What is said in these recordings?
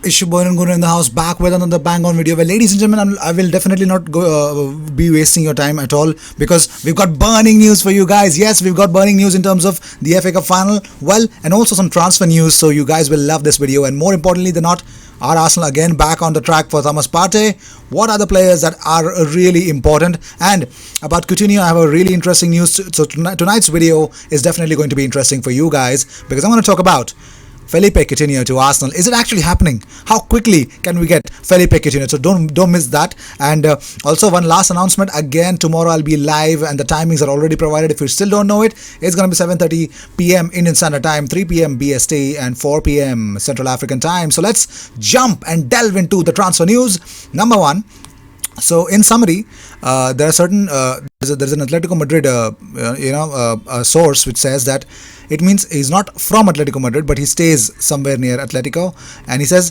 Ishu Boyanangunu in the house, back with another bang on video. Well, ladies and gentlemen, I will definitely not be wasting your time at all because we've got burning news for you guys. Yes, we've got burning news in terms of the FA Cup final, well, and also some transfer news. So you guys will love this video. And more importantly than not, are Arsenal again back on the track for Thomas Partey? What are the players that are really important? And about Coutinho, I have a really interesting news. So tonight's video is definitely going to be interesting for you guys because I'm going to talk about Felipe Coutinho to Arsenal. Is it actually happening? How quickly can we get Felipe Coutinho? So don't miss that. And also one last announcement. Again, tomorrow I'll be live and the timings are already provided. If you still don't know it, it's going to be 7:30 p.m. Indian Standard Time, 3 p.m. BST and 4 p.m. Central African Time. So let's jump and delve into the transfer news. Number one. So in summary, there are certain there's an Atletico Madrid source which says that it means he's not from Atletico Madrid but he stays somewhere near Atletico, and he says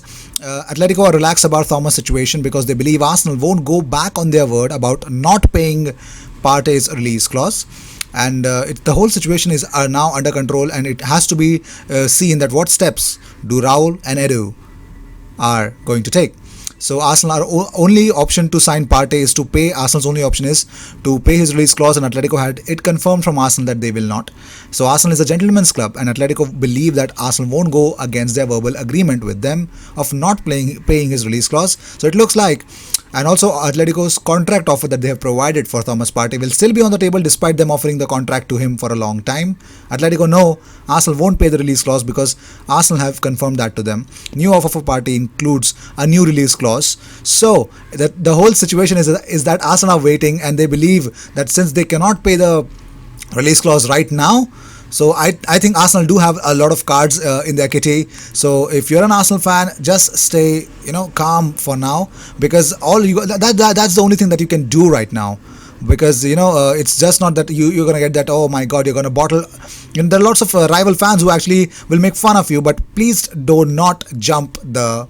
Atletico are relaxed about Thomas' situation because they believe Arsenal won't go back on their word about not paying Partey's release clause. And the whole situation is now under control, and it has to be seen that what steps do Raul and Edu are going to take. So Arsenal are only option to sign Partey is to pay. Arsenal's only option is to pay his release clause, and Atletico had it confirmed from Arsenal that they will not. So Arsenal is a gentleman's club, and Atletico believe that Arsenal won't go against their verbal agreement with them of not paying his release clause. So it looks like, and also Atletico's contract offer that they have provided for Thomas Partey will still be on the table despite them offering the contract to him for a long time. Atletico know Arsenal won't pay the release clause because Arsenal have confirmed that to them. New offer for Partey includes a new release clause. So the whole situation is that Arsenal are waiting, and they believe that since they cannot pay the release clause right now, so I think Arsenal do have a lot of cards in their kitty. So if you're an Arsenal fan, just stay calm for now, because that's the only thing that you can do right now. Because it's just not that you're gonna get that, oh my god, you're gonna bottle. There are lots of rival fans who actually will make fun of you, but please do not jump the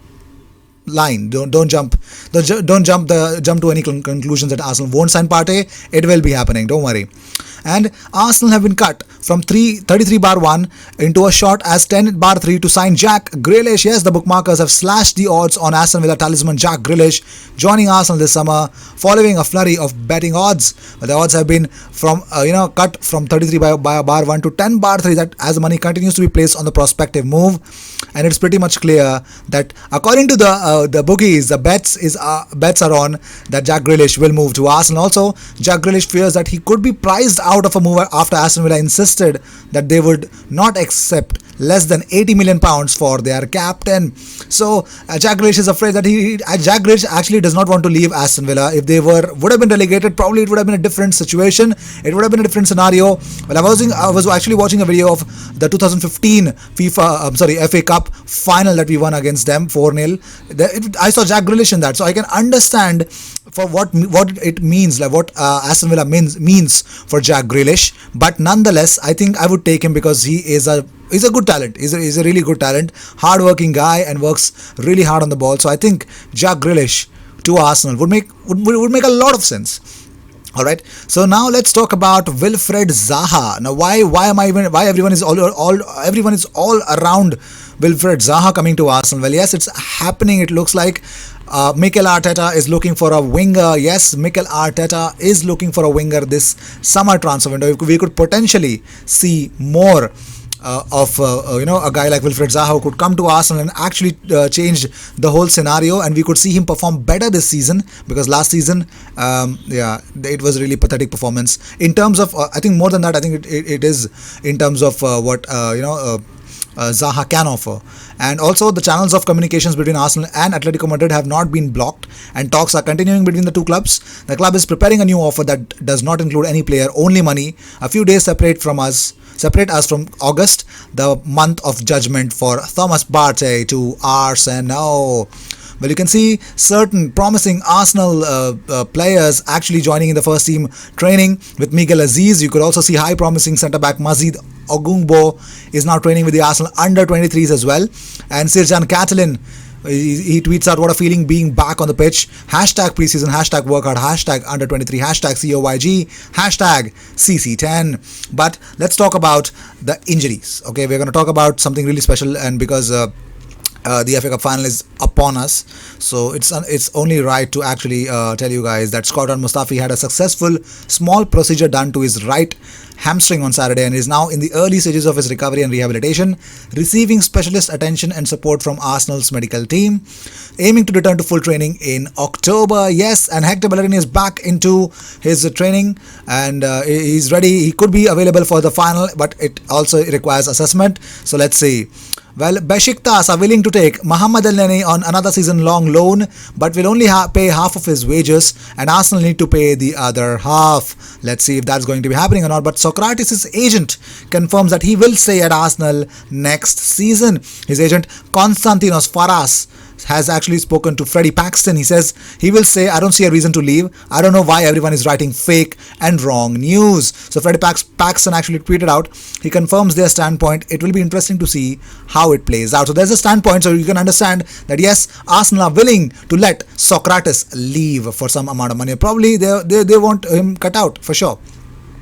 line. Don't jump to any conclusions that Arsenal won't sign Partey. It will be happening, don't worry. And Arsenal have been cut from 33/1 into a short as 10/3 to sign Jack Grealish. Yes, the bookmakers have slashed the odds on Aston Villa talisman Jack Grealish joining Arsenal this summer following a flurry of betting odds. The odds have been from cut from 33/1 to 10/3, that as the money continues to be placed on the prospective move. And it's pretty much clear that according to the bookies, the bets are on that Jack Grealish will move to Arsenal. Also, Jack Grealish fears that he could be priced out of a move after Aston Villa insisted that they would not accept less than £80 million for their captain. So Jack Grealish is afraid that Jack Grealish actually does not want to leave Aston Villa. If they would have been relegated, probably it would have been a different situation. It would have been a different scenario. Well, I was actually watching a video of the 2015 FA Cup final that we won against them 4-0. I saw Jack Grealish in that, so I can understand for what it means, like what Aston Villa means for Jack Grealish. But nonetheless, I think I would take him because he's a good talent. He's a really good talent, hard-working guy, and works really hard on the ball. So I think Jack Grealish to Arsenal would make a lot of sense. All right. So now let's talk about Wilfried Zaha. Now, why everyone is all around Wilfried Zaha coming to Arsenal? Well, yes, it's happening. It looks like Mikel Arteta is looking for a winger. Yes, Mikel Arteta is looking for a winger this summer transfer window. We could potentially see more of a guy like Wilfried Zaha who could come to Arsenal and actually change the whole scenario, and we could see him perform better this season, because last season it was a really pathetic performance in terms of I think more than that, I think it is in terms of what Zaha can offer. And also the channels of communications between Arsenal and Atletico Madrid have not been blocked, and talks are continuing between the two clubs. The club is preparing a new offer that does not include any player, only money. A few days separate us from August, the month of judgment for Thomas Partey to Arsenal. Well, you can see certain promising Arsenal players actually joining in the first team training with Miguel Aziz. You could also see high promising centre-back Mazid Ogungbo is now training with the Arsenal under-23s as well. And Sirjan Catalin, he tweets out, what a feeling being back on the pitch. Hashtag preseason, hashtag workout, hashtag under-23, hashtag COYG, hashtag CC10. But let's talk about the injuries. Okay, we're going to talk about something really special, and because the FA Cup final is upon us, so it's only right to actually tell you guys that Shkodran Mustafi had a successful small procedure done to his right hamstring on Saturday and is now in the early stages of his recovery and rehabilitation, receiving specialist attention and support from Arsenal's medical team, aiming to return to full training in October. Yes, and Hector Bellerin is back into his training and he's ready. He could be available for the final, but it also requires assessment. So let's see. Well, Besiktas are willing to take Mohamed Elneny on another season-long loan, but will only pay half of his wages, and Arsenal need to pay the other half. Let's see if that's going to be happening or not. But Socrates' agent confirms that he will stay at Arsenal next season. His agent Konstantinos Faras has actually spoken to Freddie Paxton. He says he will say, I don't see a reason to leave. I don't know why everyone is writing fake and wrong news. So Freddie Paxton actually tweeted out, he confirms their standpoint. It will be interesting to see how it plays out. So there's a standpoint, so you can understand that yes, Arsenal are willing to let Socrates leave for some amount of money. Probably they want him cut out for sure.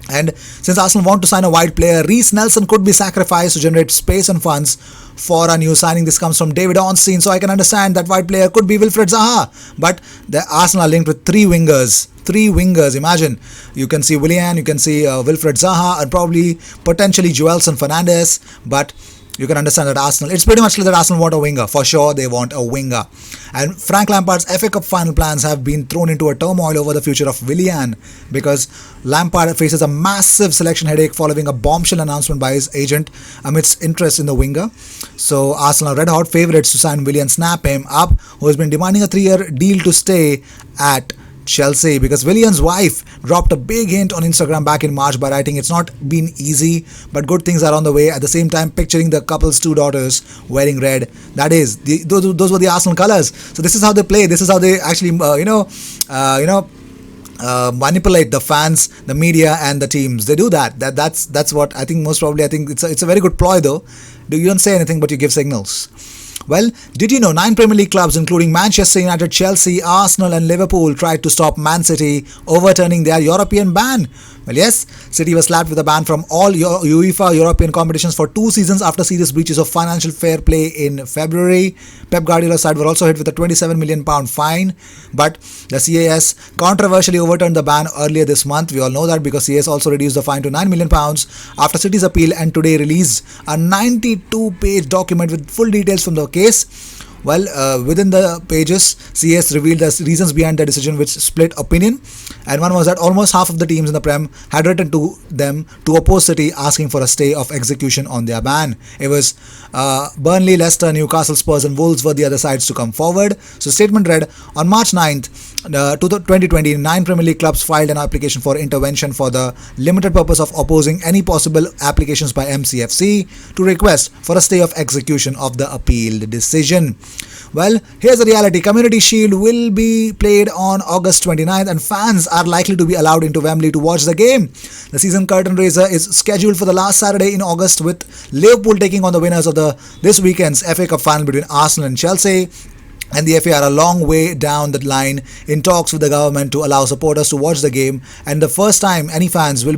And since Arsenal want to sign a wide player, Reece Nelson could be sacrificed to generate space and funds for a new signing. This comes from David Ornstein, so I can understand that wide player could be Wilfred Zaha. But the Arsenal are linked with three wingers. Imagine, you can see Willian, you can see Wilfred Zaha, and probably potentially Joelson Fernandes. But you can understand that Arsenal, it's pretty much clear that Arsenal want a winger. For sure, they want a winger. And Frank Lampard's FA Cup final plans have been thrown into a turmoil over the future of Willian because Lampard faces a massive selection headache following a bombshell announcement by his agent amidst interest in the winger. So Arsenal are red-hot favourites to sign Willian, snap him up, who has been demanding a 3-year deal to stay at Chelsea, because Willian's wife dropped a big hint on Instagram back in March by writing, it's not been easy, but good things are on the way. At the same time, picturing the couple's two daughters wearing red. That is, those were the Arsenal colours. So this is how they play. This is how they actually, manipulate the fans, the media, and the teams. They do that. That's what I think. Most probably, I think it's a very good ploy though. You don't say anything, but you give signals. Well, did you know 9 Premier League clubs including Manchester United, Chelsea, Arsenal and Liverpool tried to stop Man City overturning their European ban? Well, yes, City was slapped with a ban from all UEFA European competitions for 2 seasons after serious breaches of financial fair play in February. Pep Guardiola's side were also hit with a £27 million fine, but the CAS controversially overturned the ban earlier this month. We all know that because CAS also reduced the fine to £9 million after City's appeal, and today released a 92-page document with full details from the case. Well, within the pages, CS revealed the reasons behind the decision, which split opinion. And one was that almost half of the teams in the Prem had written to them to oppose City, asking for a stay of execution on their ban. It was Burnley, Leicester, Newcastle, Spurs and Wolves were the other sides to come forward. So statement read, on March 9th, 2020, 9 Premier League clubs filed an application for intervention for the limited purpose of opposing any possible applications by MCFC to request for a stay of execution of the appealed decision. Well, here's the reality. Community Shield will be played on August 29th and fans are likely to be allowed into Wembley to watch the game. The season curtain raiser is scheduled for the last Saturday in August, with Liverpool taking on the winners of this weekend's FA Cup final between Arsenal and Chelsea. And the FA are a long way down the line in talks with the government to allow supporters to watch the game, and the first time any fans will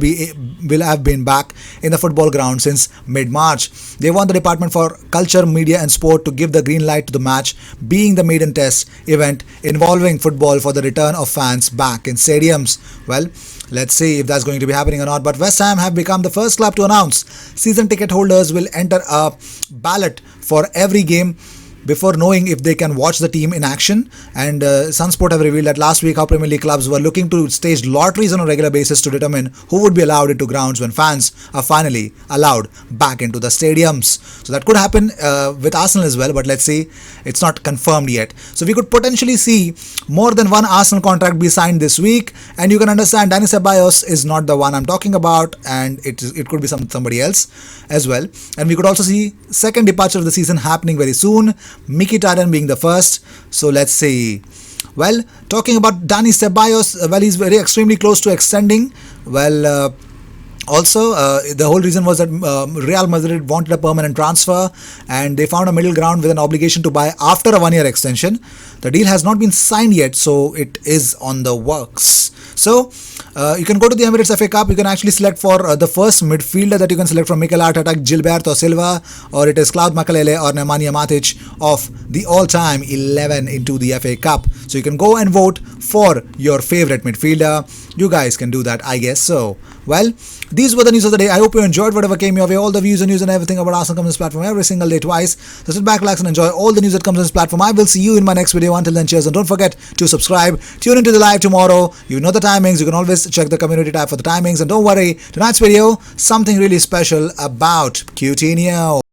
have been back in the football ground since mid-March. They want the Department for Culture, Media and Sport to give the green light to the match, being the maiden test event involving football for the return of fans back in stadiums. Well, let's see if that's going to be happening or not. But West Ham have become the first club to announce season ticket holders will enter a ballot for every game before knowing if they can watch the team in action. And Sunsport have revealed that last week how Premier League clubs were looking to stage lotteries on a regular basis to determine who would be allowed into grounds when fans are finally allowed back into the stadiums. So that could happen with Arsenal as well, but let's see, it's not confirmed yet. So we could potentially see more than one Arsenal contract be signed this week, and you can understand Dani Ceballos is not the one I'm talking about, and it could be somebody else as well. And we could also see second departure of the season happening very soon, Mkhitaryan being the first. So let's see. Well, talking about Dani Ceballos, well, he's very extremely close to extending. Well, Also, the whole reason was that Real Madrid wanted a permanent transfer, and they found a middle ground with an obligation to buy after a 1 year extension. The deal has not been signed yet, so it is on the works. So, you can go to the Emirates FA Cup. You can actually select for the first midfielder that you can select from Mikel Arteta, Gilberto Silva, or it is Claude Makelele or Nemanja Matic of the all-time 11 into the FA Cup. So you can go and vote for your favorite midfielder. You guys can do that, I guess so. Well, these were the news of the day. I hope you enjoyed whatever came your way. All the views and news and everything about Arsenal comes on this platform every single day twice. So sit back, relax, and enjoy all the news that comes on this platform. I will see you in my next video. Until then, cheers, and don't forget to subscribe. Tune into the live tomorrow. You know the timings. You can always check the community tab for the timings. And don't worry, tonight's video, something really special about Coutinho.